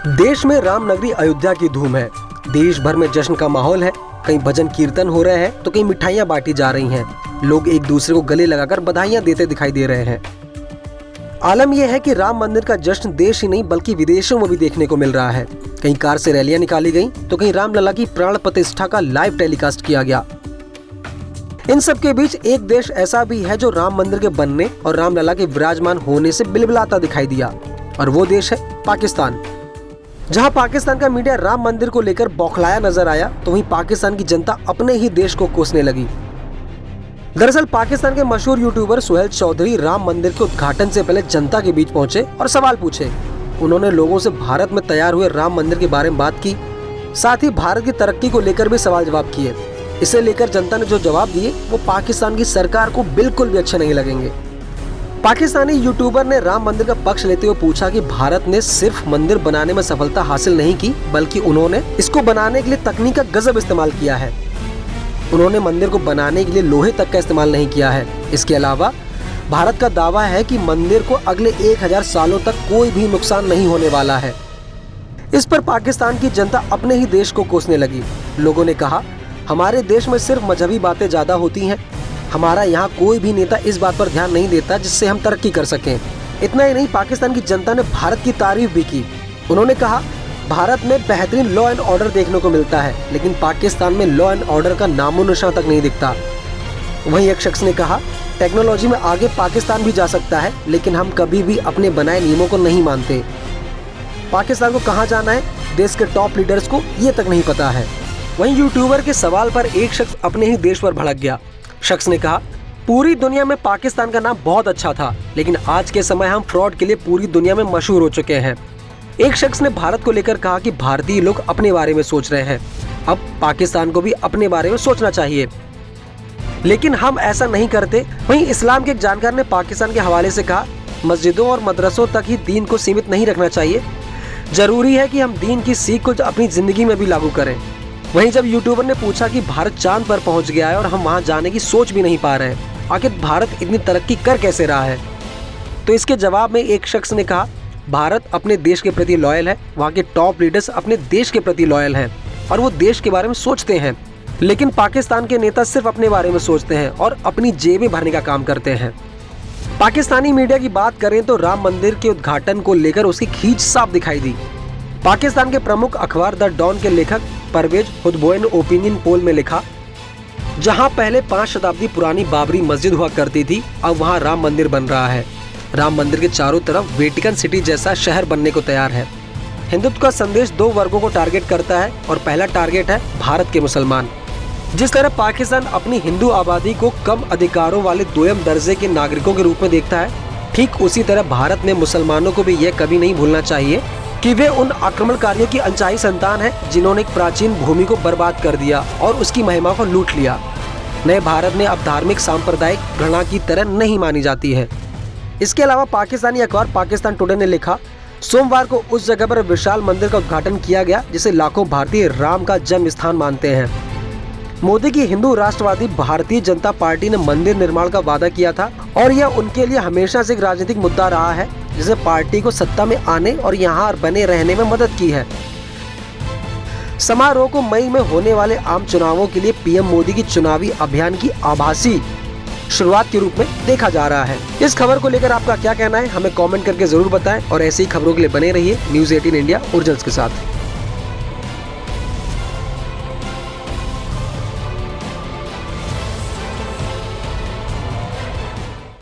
देश में रामनगरी अयोध्या की धूम है। देश भर में जश्न का माहौल है। कहीं भजन कीर्तन हो रहे हैं तो कहीं मिठाइयां बांटी जा रही हैं। लोग एक दूसरे को गले लगाकर बधाइयां देते दिखाई दे रहे हैं। आलम यह है कि राम मंदिर का जश्न देश ही नहीं बल्कि विदेशों में भी देखने को मिल रहा है। कहीं कार से रैलियां निकाली गईं तो कहीं रामलला की प्राण प्रतिष्ठा का लाइव टेलीकास्ट किया गया। इन सब के बीच एक देश ऐसा भी है जो राम मंदिर के बनने और रामलला के विराजमान होने से बिलबिलाता दिखाई दिया, और वो देश है पाकिस्तान। जहां पाकिस्तान का मीडिया राम मंदिर को लेकर बौखलाया नजर आया तो वहीं पाकिस्तान की जनता अपने ही देश को कोसने लगी। दरअसल पाकिस्तान के मशहूर यूट्यूबर सुहेल चौधरी राम मंदिर के उद्घाटन से पहले जनता के बीच पहुंचे और सवाल पूछे। उन्होंने लोगों से भारत में तैयार हुए राम मंदिर के बारे में बात की, साथ ही भारत की तरक्की को लेकर भी सवाल जवाब किए। इसे लेकर जनता ने जो जवाब दिए वो पाकिस्तान की सरकार को बिल्कुल भी अच्छे नहीं लगेंगे। पाकिस्तानी यूट्यूबर ने राम मंदिर का पक्ष लेते हुए पूछा कि भारत ने सिर्फ मंदिर बनाने में सफलता हासिल नहीं की, बल्कि उन्होंने इसको बनाने के लिए तकनीक का गजब इस्तेमाल किया है। उन्होंने मंदिर को बनाने के लिए लोहे तक का इस्तेमाल नहीं किया है। इसके अलावा भारत का दावा है कि मंदिर को अगले 1000 सालों तक कोई भी नुकसान नहीं होने वाला है। इस पर पाकिस्तान की जनता अपने ही देश को कोसने लगी। लोगों ने कहा, हमारे देश में सिर्फ मजहबी बातें ज्यादा होती हैं। हमारा यहाँ कोई भी नेता इस बात पर ध्यान नहीं देता जिससे हम तरक्की कर सकें। इतना ही नहीं, पाकिस्तान की जनता ने भारत की तारीफ भी की। उन्होंने कहा, भारत में बेहतरीन लॉ एंड ऑर्डर देखने को मिलता है, लेकिन पाकिस्तान में लॉ एंड ऑर्डर का नामो निशान तक नहीं दिखता। वहीं एक शख्स ने कहा, टेक्नोलॉजी में आगे पाकिस्तान भी जा सकता है, लेकिन हम कभी भी अपने बनाए नियमों को नहीं मानते। पाकिस्तान को कहाँ जाना है, देश के टॉप लीडर्स को ये तक नहीं पता है। वहीं यूट्यूबर के सवाल पर एक शख्स अपने ही देश पर भड़क गया। शख्स ने कहा, पूरी दुनिया में पाकिस्तान का नाम बहुत अच्छा था, लेकिन आज के समय हम फ्रॉड के लिए पूरी दुनिया में मशहूर हो चुके हैं। एक शख्स ने भारत को लेकर कहा कि भारतीय लोग अपने बारे में सोच रहे हैं, अब पाकिस्तान को भी अपने बारे में सोचना चाहिए, लेकिन हम ऐसा नहीं करते। वहीं इस्लाम के एक जानकार ने पाकिस्तान के हवाले से कहा, मस्जिदों और मदरसों तक ही दीन को सीमित नहीं रखना चाहिए। जरूरी है कि हम दीन की सीख को अपनी जिंदगी में भी लागू करें। वहीं जब यूट्यूबर ने पूछा कि भारत चांद पर पहुंच गया है और हम वहां जाने की सोच भी नहीं पा रहे हैं, आखिर भारत इतनी तरक्की कर कैसे रहा है, तो इसके जवाब में एक शख्स ने कहा, भारत अपने देश के प्रति लॉयल है। वहाँ के टॉप लीडर्स अपने देश के प्रति लॉयल हैं और वो देश के बारे में सोचते हैं, लेकिन पाकिस्तान के नेता सिर्फ अपने बारे में सोचते हैं और अपनी जेबें भरने का काम करते हैं। पाकिस्तानी मीडिया की बात करें तो राम मंदिर के उद्घाटन को लेकर उसकी खींच साफ दिखाई दी। पाकिस्तान के प्रमुख अखबार द डॉन के लेखक परवेज हुदबोए ने ओपिनियन पोल में लिखा, जहां पहले 5 शताब्दी पुरानी बाबरी मस्जिद हुआ करती थी, अब वहां राम मंदिर बन रहा है। राम मंदिर के चारों तरफ वेटिकन सिटी जैसा शहर बनने को तैयार है। हिंदुत्व का संदेश 2 वर्गों को टारगेट करता है और पहला टारगेट है भारत के मुसलमान। जिस तरह पाकिस्तान अपनी हिंदू आबादी को कम अधिकारों वाले 2म दर्जे के नागरिकों के रूप में देखता है, ठीक उसी तरह भारत ने मुसलमानों को भी यह कभी नहीं भूलना चाहिए कि वे उन आक्रमणकारियों की अनचाही संतान है जिन्होंने एक प्राचीन भूमि को बर्बाद कर दिया और उसकी महिमा को लूट लिया। नए भारत में अब धार्मिक सांप्रदायिक घृणा की तरह नहीं मानी जाती है। इसके अलावा पाकिस्तानी अखबार पाकिस्तान टुडे ने लिखा, सोमवार को उस जगह पर विशाल मंदिर का उद्घाटन किया गया जिसे लाखों भारतीय राम का जन्म स्थान मानते हैं। मोदी की हिंदू राष्ट्रवादी भारतीय जनता पार्टी ने मंदिर निर्माण का वादा किया था और यह उनके लिए हमेशा से एक राजनीतिक मुद्दा रहा है, जिसे पार्टी को सत्ता में आने और यहाँ बने रहने में मदद की है। समारोह को मई में होने वाले आम चुनावों के लिए पीएम मोदी की चुनावी अभियान की आभासी शुरुआत के रूप में देखा जा रहा है। इस खबर को लेकर आपका क्या कहना है, हमें कमेंट करके जरूर बताएं और ऐसी ही खबरों के लिए बने रहिए न्यूज़ 18 इंडिया ओरिजिनल्स के साथ।